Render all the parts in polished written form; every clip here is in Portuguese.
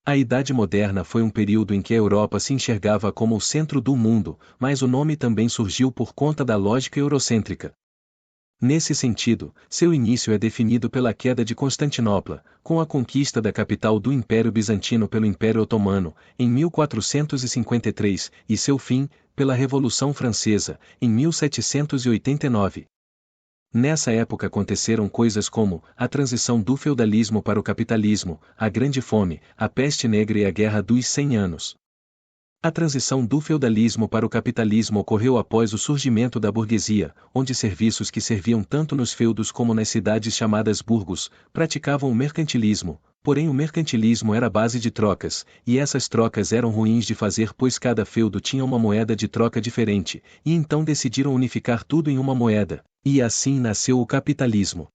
A Idade Moderna foi um período em que a Europa se enxergava como o centro do mundo, mas o nome também surgiu por conta da lógica eurocêntrica. Nesse sentido, seu início é definido pela queda de Constantinopla, com a conquista da capital do Império Bizantino pelo Império Otomano, em 1453, e seu fim, pela Revolução Francesa, em 1789. Nessa época aconteceram coisas como a transição do feudalismo para o capitalismo, a Grande Fome, a Peste Negra e a Guerra dos 100 Anos. A transição do feudalismo para o capitalismo ocorreu após o surgimento da burguesia, onde serviços que serviam tanto nos feudos como nas cidades chamadas burgos, praticavam o mercantilismo, porém o mercantilismo era a base de trocas, e essas trocas eram ruins de fazer pois cada feudo tinha uma moeda de troca diferente, e então decidiram unificar tudo em uma moeda, e assim nasceu o capitalismo.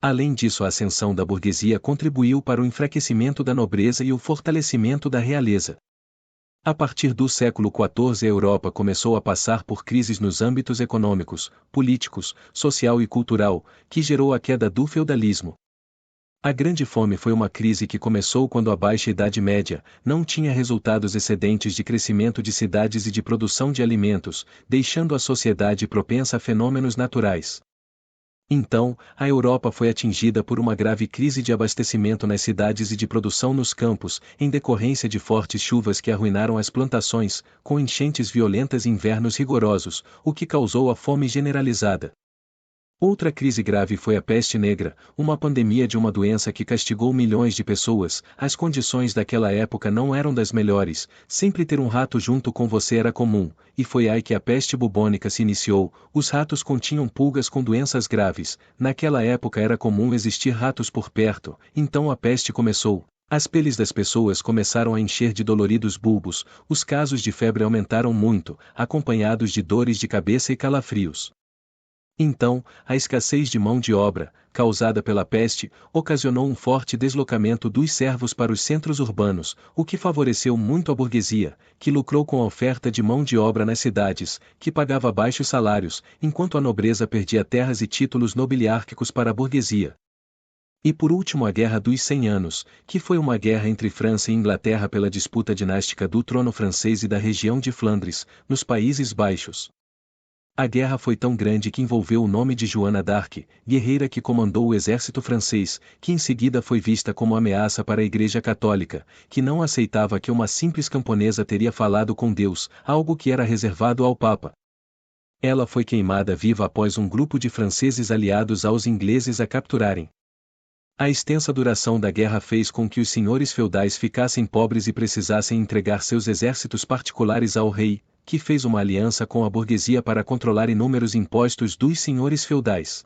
Além disso, a ascensão da burguesia contribuiu para o enfraquecimento da nobreza e o fortalecimento da realeza. A partir do século XIV, a Europa começou a passar por crises nos âmbitos econômicos, políticos, social e cultural, que gerou a queda do feudalismo. A Grande Fome foi uma crise que começou quando a Baixa Idade Média não tinha resultados excedentes de crescimento de cidades e de produção de alimentos, deixando a sociedade propensa a fenômenos naturais. Então, a Europa foi atingida por uma grave crise de abastecimento nas cidades e de produção nos campos, em decorrência de fortes chuvas que arruinaram as plantações, com enchentes violentas e invernos rigorosos, o que causou a fome generalizada. Outra crise grave foi a peste negra, uma pandemia de uma doença que castigou milhões de pessoas. As condições daquela época não eram das melhores, sempre ter um rato junto com você era comum, e foi aí que a peste bubônica se iniciou. Os ratos continham pulgas com doenças graves, naquela época era comum existir ratos por perto, então a peste começou. As peles das pessoas começaram a encher de doloridos bulbos, os casos de febre aumentaram muito, acompanhados de dores de cabeça e calafrios. Então, a escassez de mão de obra, causada pela peste, ocasionou um forte deslocamento dos servos para os centros urbanos, o que favoreceu muito a burguesia, que lucrou com a oferta de mão de obra nas cidades, que pagava baixos salários, enquanto a nobreza perdia terras e títulos nobiliárquicos para a burguesia. E por último a Guerra dos 100 Anos, que foi uma guerra entre França e Inglaterra pela disputa dinástica do trono francês e da região de Flandres, nos Países Baixos. A guerra foi tão grande que envolveu o nome de Joana d'Arc, guerreira que comandou o exército francês, que em seguida foi vista como ameaça para a Igreja Católica, que não aceitava que uma simples camponesa teria falado com Deus, algo que era reservado ao Papa. Ela foi queimada viva após um grupo de franceses aliados aos ingleses a capturarem. A extensa duração da guerra fez com que os senhores feudais ficassem pobres e precisassem entregar seus exércitos particulares ao rei, que fez uma aliança com a burguesia para controlar inúmeros impostos dos senhores feudais.